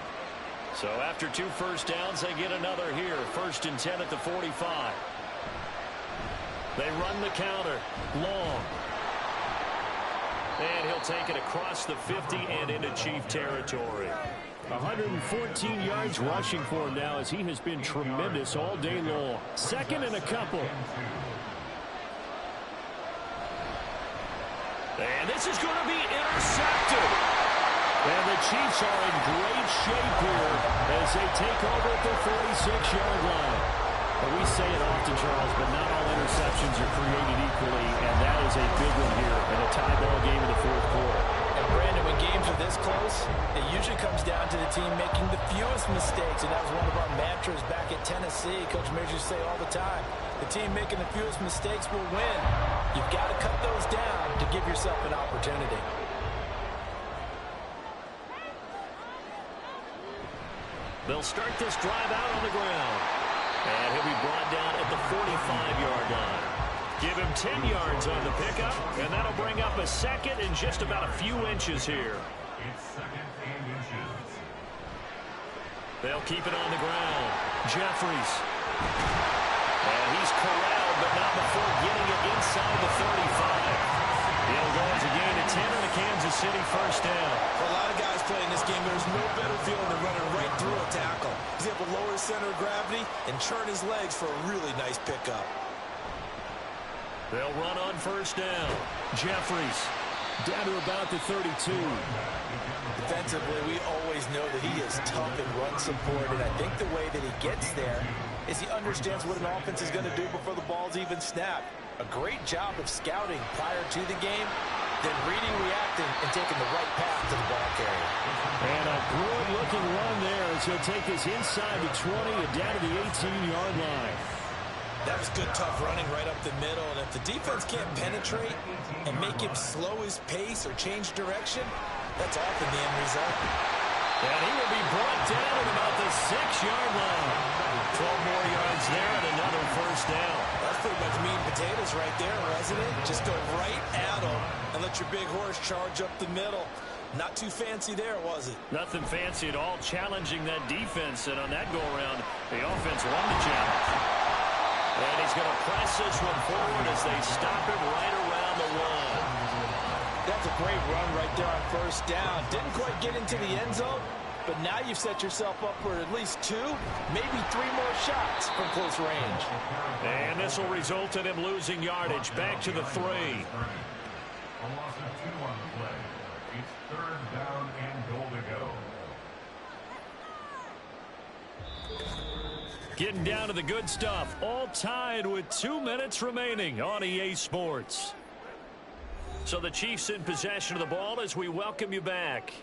So after 2 first downs, they get another here. 1st and 10 at the 45. They run the counter. Long. And he'll take it across the 50 and into Chief territory. 114 yards rushing for him now as he has been tremendous all day long. 2nd and a couple. And this is going to be intercepted. And the Chiefs are in great shape here as they take over at the 46-yard line. And we say it often, Charles, but not all interceptions are created equally, and that is a big one here in a tie ball game in the 4th quarter. And Brandon, when games are this close, it usually comes down to the team making the fewest mistakes, and that was one of our mantras back at Tennessee. Coach Mears used to say all the time, the team making the fewest mistakes will win. You've got to cut those down to give yourself an opportunity. They'll start this drive out on the ground. And he'll be brought down at the 45-yard line. Give him 10 yards on the pickup, and that'll bring up a 2nd and just about a few inches here. It's 2nd and inches. They'll keep it on the ground. Jeffries. And he's corralled, but not before getting it inside the 35. He'll go as a gain of 10 on the Kansas City 1st down. For a lot of guys playing this game, there's no better feeling than running right through a tackle. He's able to lower his center of gravity and churn his legs for a really nice pickup. They'll run on 1st down. Jeffries Down to about the 32. Defensively, we always know that he is tough in run support, and I think the way that he gets there is he understands what an offense is going to do before the ball's even snapped. A great job of scouting prior to the game, then reading, reacting, and taking the right path to the ball carrier. And a good-looking run there as he'll take us inside the 20 and down to the 18-yard line. That was good, tough running right up the middle, and if the defense can't penetrate and make him slow his pace or change direction, that's often the end result. And he will be brought down at about the 6-yard line. 12 more yards there and another 1st down. That's pretty much meat and potatoes right there, wasn't it? Just go right at him and let your big horse charge up the middle. Not too fancy there, was it? Nothing fancy at all, challenging that defense, and on that go-around, the offense won the challenge. And he's going to press this one forward as they stop it right around the 1. That's a great run right there on 1st down. Didn't quite get into the end zone, but now you've set yourself up for at least 2, maybe 3 more shots from close range. And this will result in him losing yardage. Back to the 3. A loss of 2 on the play. It's 3rd down and goal to go. Getting down to the good stuff. All tied with 2 minutes remaining on EA Sports. So the Chiefs in possession of the ball as we welcome you back.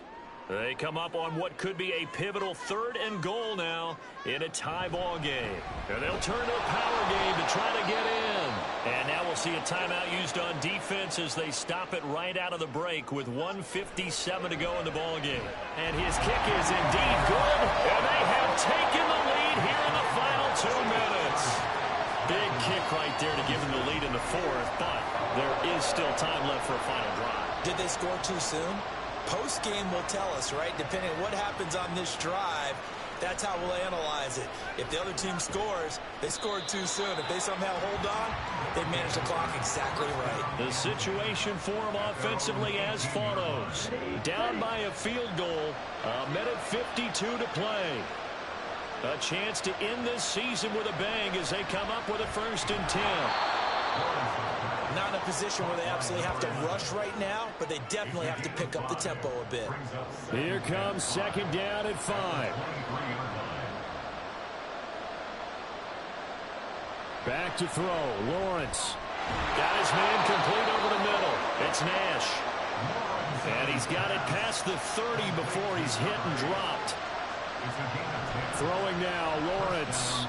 They come up on what could be a pivotal 3rd and goal now in a tie ball game. And they'll turn to a power game to try to get in. And now we'll see a timeout used on defense as they stop it right out of the break with 1:57 to go in the ball game. And his kick is indeed good. And they have taken the lead here in the final 2 minutes. Big kick right there to give them the lead in the 4th, but there is still time left for a final drive. Did they score too soon? Post-game will tell us, right? Depending on what happens on this drive, that's how we'll analyze it. If the other team scores, they scored too soon. If they somehow hold on, they manage the clock exactly right. The situation for them offensively as follows. Down by a field goal, 1:52 to play. A chance to end this season with a bang as they come up with a 1st and 10. Not in a position where they absolutely have to rush right now, but they definitely have to pick up the tempo a bit. Here comes 2nd down at 5. Back to throw. Lawrence. Got his man complete over the middle. It's Nash. And he's got it past the 30 before he's hit and dropped. Throwing now, Lawrence.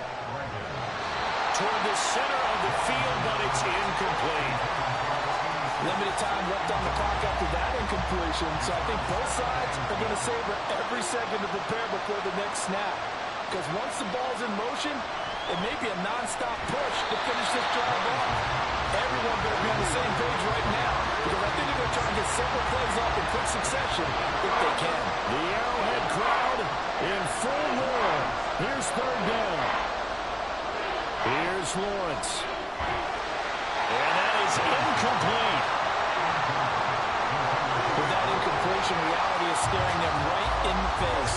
Toward the center of the field, but it's incomplete. Limited time left on the clock after that incompletion, so I think both sides are going to savor every second to prepare before the next snap. Because once the ball's in motion, it may be a non-stop push to finish this drive off. Everyone better be on the same page right now, because I think they're going to try and get several plays off in quick succession if they can. The Arrowhead crowd in full roar. Here's third down. Here's Lawrence. And that is incomplete. With that incompletion, reality is staring them right in the face.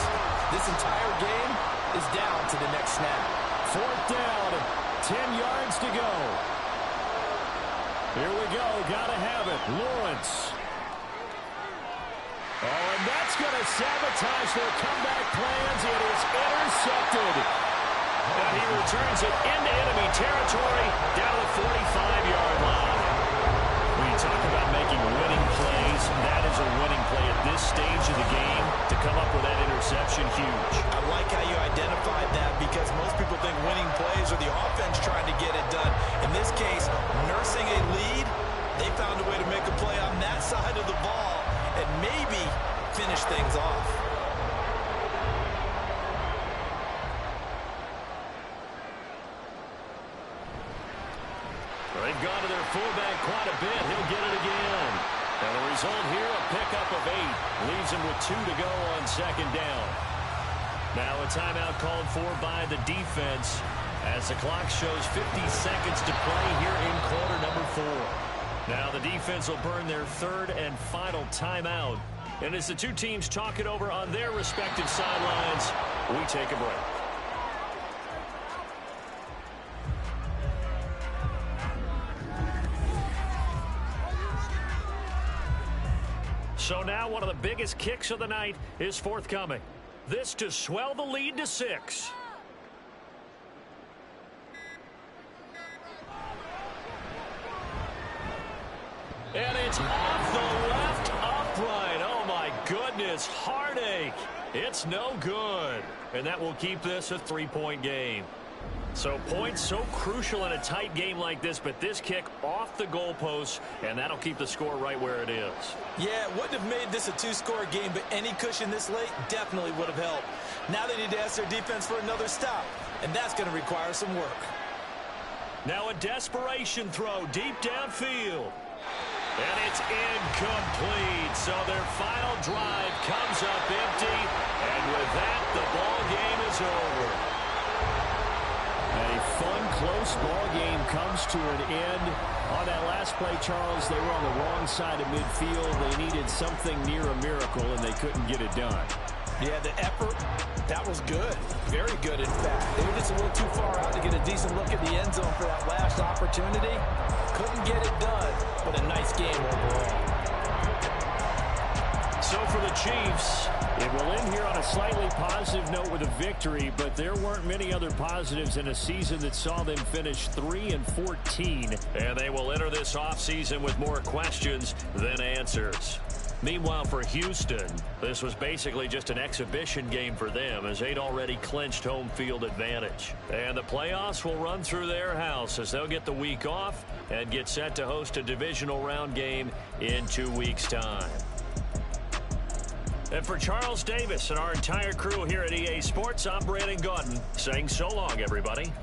This entire game is down to the next snap. Fourth down, 10 yards to go. Here we go, gotta have it. Lawrence. Oh, and that's going to sabotage their comeback plans. It is intercepted. And he returns it into enemy territory down the 45-yard line. When you talk about making winning plays, that is a winning play at this stage of the game. To come up with that interception, huge. I like how you identified that because most people think winning plays are the offense trying to get it done. In this case, nursing a lead, they found a way to make a play on that side of the ball and maybe finish things off. They've gone to their fullback quite a bit. He'll get it again. And the result here, a pickup of 8. Leaves him with 2 to go on second down. Now a timeout called for by the defense as the clock shows 50 seconds to play here in quarter number 4. Now the defense will burn their third and final timeout. And as the two teams talk it over on their respective sidelines, we take a break. So now one of the biggest kicks of the night is forthcoming. This to swell the lead to 6. And it's off the left upright. Oh, my goodness. Heartache. It's no good. And that will keep this a 3-point game. So points so crucial in a tight game like this, but this kick off the goalpost, and that'll keep the score right where it is. Yeah, it wouldn't have made this a 2-score game, but any cushion this late definitely would have helped. Now they need to ask their defense for another stop, and that's going to require some work. Now a desperation throw deep downfield. And it's incomplete. So their final drive comes up empty, and with that, the ball game is over. A fun, close ball game comes to an end. On that last play, Charles, they were on the wrong side of midfield. They needed something near a miracle, and they couldn't get it done. Yeah, the effort, that was good. Very good, in fact. They were just a little too far out to get a decent look at the end zone for that last opportunity. Couldn't get it done, but a nice game overall. So for the Chiefs, it will end here on a slightly positive note with a victory, but there weren't many other positives in a season that saw them finish 3-14. And they will enter this offseason with more questions than answers. Meanwhile, for Houston, this was basically just an exhibition game for them as they'd already clinched home field advantage. And the playoffs will run through their house as they'll get the week off and get set to host a divisional round game in 2 weeks' time. And for Charles Davis and our entire crew here at EA Sports, I'm Brandon Gaudin saying so long, everybody.